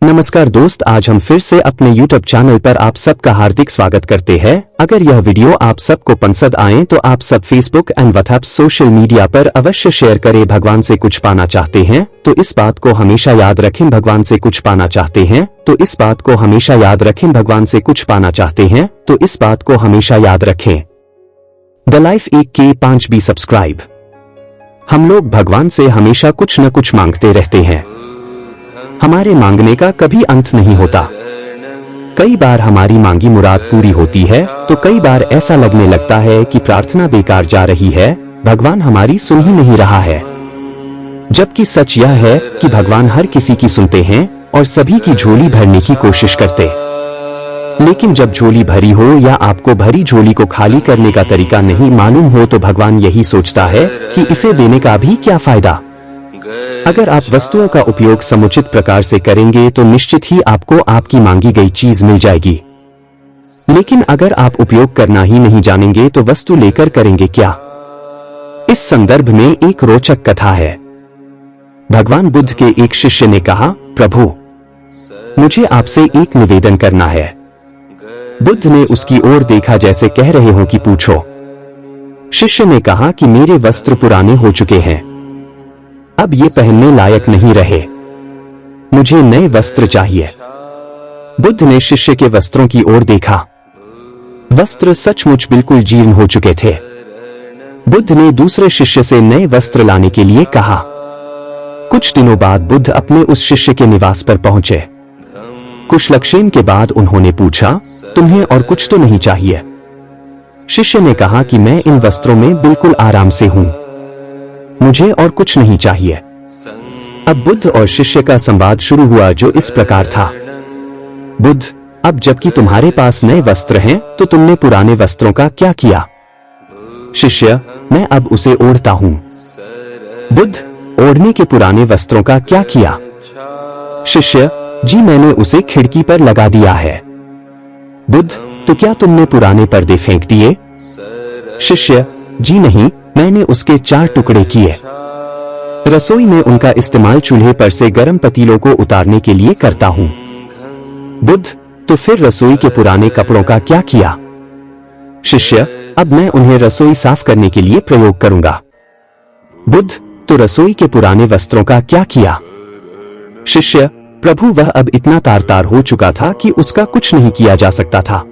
नमस्कार दोस्त, आज हम फिर से अपने YouTube चैनल पर आप सबका हार्दिक स्वागत करते हैं। अगर यह वीडियो आप सबको पसंद आए तो आप सब Facebook and WhatsApp social media पर अवश्य शेयर करें। भगवान से कुछ पाना चाहते हैं तो इस बात को हमेशा याद रखें। भगवान से कुछ पाना चाहते हैं तो इस बात को हमेशा याद रखें। भगवान से कुछ पाना चाहते हैं तो इस बात को हमेशा याद रखें। The life 1K5B subscribe. हम लोग भगवान से हमेशा कुछ न कुछ मांगते रहते हैं। हमारे मांगने का कभी अंत नहीं होता। कई बार हमारी मांगी मुराद पूरी होती है तो कई बार ऐसा लगने लगता है कि प्रार्थना बेकार जा रही है, भगवान हमारी सुन ही नहीं रहा है। जबकि सच यह है कि भगवान हर किसी की सुनते हैं और सभी की झोली भरने की कोशिश करते। लेकिन जब झोली भरी हो या आपको भरी झोली को खाली करने का तरीका नहीं मालूम हो तो भगवान यही सोचता है कि इसे देने का भी क्या फायदा। अगर आप वस्तुओं का उपयोग समुचित प्रकार से करेंगे तो निश्चित ही आपको आपकी मांगी गई चीज मिल जाएगी। लेकिन अगर आप उपयोग करना ही नहीं जानेंगे तो वस्तु लेकर करेंगे क्या। इस संदर्भ में एक रोचक कथा है। भगवान बुद्ध के एक शिष्य ने कहा, प्रभु मुझे आपसे एक निवेदन करना है। बुद्ध ने उसकी ओर देखा जैसे कह रहे हो कि पूछो। शिष्य ने कहा कि मेरे वस्त्र पुराने हो चुके हैं, अब ये पहनने लायक नहीं रहे, मुझे नए वस्त्र चाहिए। बुद्ध ने शिष्य के वस्त्रों की ओर देखा। वस्त्र सचमुच बिल्कुल जीर्ण हो चुके थे। बुद्ध ने दूसरे शिष्य से नए वस्त्र लाने के लिए कहा। कुछ दिनों बाद बुद्ध अपने उस शिष्य के निवास पर पहुंचे। कुशलक्षेम के बाद उन्होंने पूछा, तुम्हें और कुछ तो नहीं चाहिए? शिष्य ने कहा कि मैं इन वस्त्रों में बिल्कुल आराम से हूं, मुझे और कुछ नहीं चाहिए। अब बुद्ध और शिष्य का संवाद शुरू हुआ जो इस प्रकार था। बुद्ध, अब जबकि तुम्हारे पास नए वस्त्र हैं तो तुमने पुराने वस्त्रों का क्या किया? शिष्य, मैं अब उसे ओढ़ता हूं। बुद्ध, ओढ़ने के पुराने वस्त्रों का क्या किया? शिष्य, जी मैंने उसे खिड़की पर लगा दिया है। बुद्ध, तो क्या तुमने पुराने पर्दे फेंक दिए? शिष्य, जी नहीं, मैंने उसके 4 टुकड़े किए। रसोई में उनका इस्तेमाल चूल्हे पर से गर्म पतीलों को उतारने के लिए करता हूं। बुद्ध, तो फिर रसोई के पुराने कपड़ों का क्या किया? शिष्य, अब मैं उन्हें रसोई साफ करने के लिए प्रयोग करूंगा। बुद्ध, तो रसोई के पुराने वस्त्रों का क्या किया? शिष्य, प्रभु वह अब इतना तार तार हो चुका था कि उसका कुछ नहीं किया जा सकता था।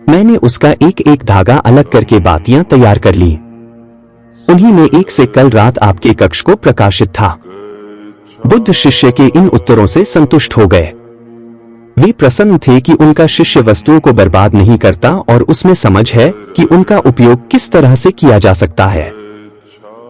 मैंने उसका एक एक धागा अलग करके बातियां तैयार कर ली। उन्हीं में एक से कल रात आपके कक्ष को प्रकाशित था। बुद्ध शिष्य के इन उत्तरों से संतुष्ट हो गए। वे प्रसन्न थे कि उनका शिष्य वस्तुओं को बर्बाद नहीं करता और उसमें समझ है कि उनका उपयोग किस तरह से किया जा सकता है।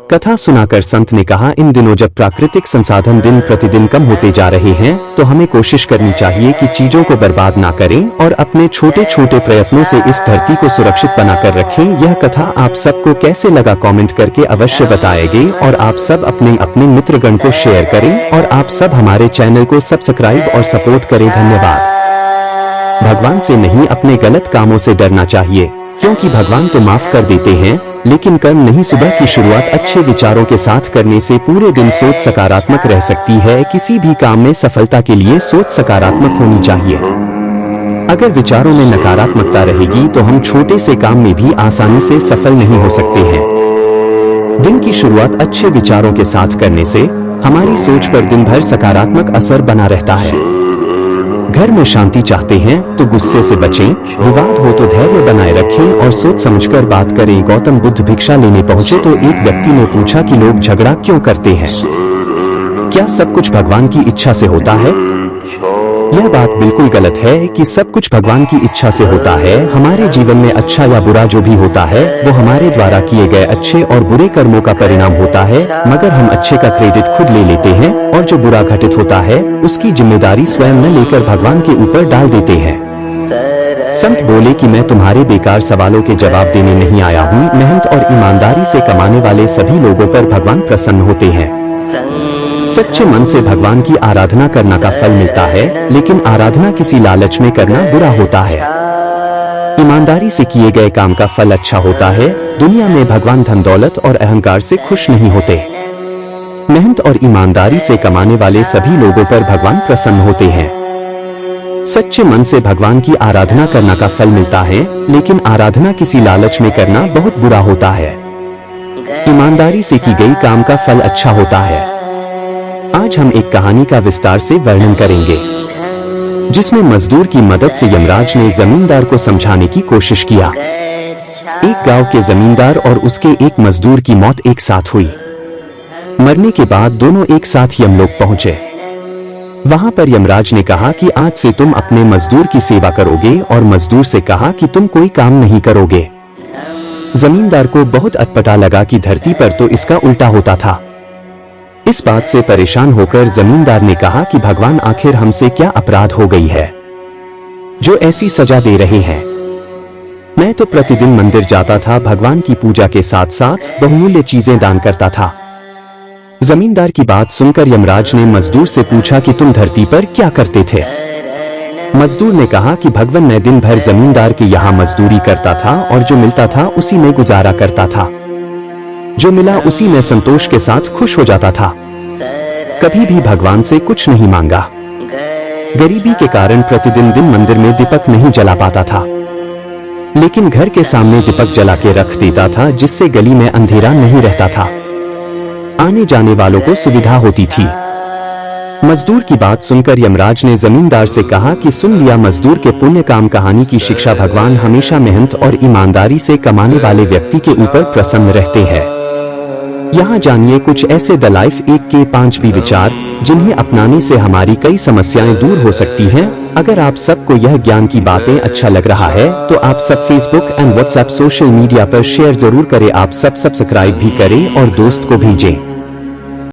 कथा सुनाकर संत ने कहा, इन दिनों जब प्राकृतिक संसाधन दिन प्रतिदिन कम होते जा रहे हैं तो हमें कोशिश करनी चाहिए कि चीजों को बर्बाद ना करें और अपने छोटे छोटे प्रयत्नों से इस धरती को सुरक्षित बनाकर रखें। यह कथा आप सबको कैसे लगा कमेंट करके अवश्य बताएंगे और आप सब अपने अपने मित्रगण को शेयर करें और आप सब हमारे चैनल को सब्सक्राइब और सपोर्ट करें। धन्यवाद। भगवान से नहीं अपने गलत कामों से डरना चाहिए, क्योंकि भगवान तो माफ कर देते हैं लेकिन कर्म नहीं। सुबह की शुरुआत अच्छे विचारों के साथ करने से पूरे दिन सोच सकारात्मक रह सकती है। किसी भी काम में सफलता के लिए सोच सकारात्मक होनी चाहिए। अगर विचारों में नकारात्मकता रहेगी तो हम छोटे से काम में भी आसानी से सफल नहीं हो सकते हैं। दिन की शुरुआत अच्छे विचारों के साथ करने से हमारी सोच पर दिन भर सकारात्मक असर बना रहता है। घर में शांति चाहते हैं तो गुस्से से बचें, विवाद हो तो धैर्य बनाए रखें और सोच समझकर बात करें। गौतम बुद्ध भिक्षा लेने पहुंचे तो एक व्यक्ति ने पूछा कि लोग झगड़ा क्यों करते हैं? क्या सब कुछ भगवान की इच्छा से होता है? यह बात बिल्कुल गलत है कि सब कुछ भगवान की इच्छा से होता है। हमारे जीवन में अच्छा या बुरा जो भी होता है वो हमारे द्वारा किए गए अच्छे और बुरे कर्मों का परिणाम होता है, मगर हम अच्छे का क्रेडिट खुद ले लेते हैं और जो बुरा घटित होता है उसकी जिम्मेदारी स्वयं न लेकर भगवान के ऊपर डाल देते हैं। संत बोले कि मैं तुम्हारे बेकार सवालों के जवाब देने नहीं आया हूँ। मेहनत और ईमानदारी से कमाने वाले सभी लोगों पर भगवान प्रसन्न होते हैं। सच्चे मन से भगवान की आराधना करना का फल मिलता है, लेकिन आराधना किसी लालच में करना बुरा होता है। ईमानदारी से किए गए काम का फल अच्छा होता है। दुनिया में भगवान धन दौलत और अहंकार से खुश नहीं होते। मेहनत और ईमानदारी से कमाने वाले सभी लोगों पर भगवान प्रसन्न होते हैं। सच्चे मन से भगवान की आराधना करना का फल मिलता है, लेकिन आराधना किसी लालच में करना बहुत बुरा होता है। ईमानदारी से की गई काम का फल अच्छा होता है। आज हम एक कहानी का विस्तार से वर्णन करेंगे, जिसमें मजदूर की मदद से यमराज ने जमींदार को समझाने की कोशिश किया। एक गांव के जमींदार और उसके एक मजदूर की मौत एक साथ हुई। मरने के बाद दोनों एक साथ यमलोक पहुंचे। वहां पर यमराज ने कहा कि आज से तुम अपने मजदूर की सेवा करोगे, और मजदूर से कहा कि तुम कोई काम नहीं करोगे। जमींदार को बहुत अटपटा लगा कि धरती पर तो इसका उल्टा होता था। इस बात से परेशान होकर जमींदार ने कहा कि भगवान आखिर हमसे क्या अपराध हो गई है जो ऐसी सजा दे रहे हैं। मैं तो प्रतिदिन मंदिर जाता था, भगवान की पूजा के साथ साथ बहुमूल्य चीजें दान करता था। जमींदार की बात सुनकर यमराज ने मजदूर से पूछा कि तुम धरती पर क्या करते थे। मजदूर ने कहा कि भगवान, मैं दिन भर जमींदार के यहाँ मजदूरी करता था और जो मिलता था उसी में गुजारा करता था। जो मिला उसी में संतोष के साथ खुश हो जाता था। कभी भी भगवान से कुछ नहीं मांगा। गरीबी के कारण प्रतिदिन दिन मंदिर में दीपक नहीं जला पाता था, लेकिन घर के सामने दीपक जला के रख देता था, जिससे गली में अंधेरा नहीं रहता था। आने जाने वालों को सुविधा होती थी। मजदूर की बात सुनकर यमराज ने जमींदार से कहा कि सुन लिया, मजदूर के पुण्य काम कहानी की शिक्षा, भगवान हमेशा मेहनत और ईमानदारी से कमाने वाले व्यक्ति के ऊपर प्रसन्न रहते हैं। यहाँ जानिए कुछ ऐसे द लाइफ 1 के 5 भी विचार, जिन्हें अपनाने से हमारी कई समस्याएं दूर हो सकती हैं। अगर आप सबको यह ज्ञान की बातें अच्छा लग रहा है तो आप सब Facebook and WhatsApp social media पर शेयर जरूर करें। आप सब सब्सक्राइब भी करें और दोस्त को भेजें।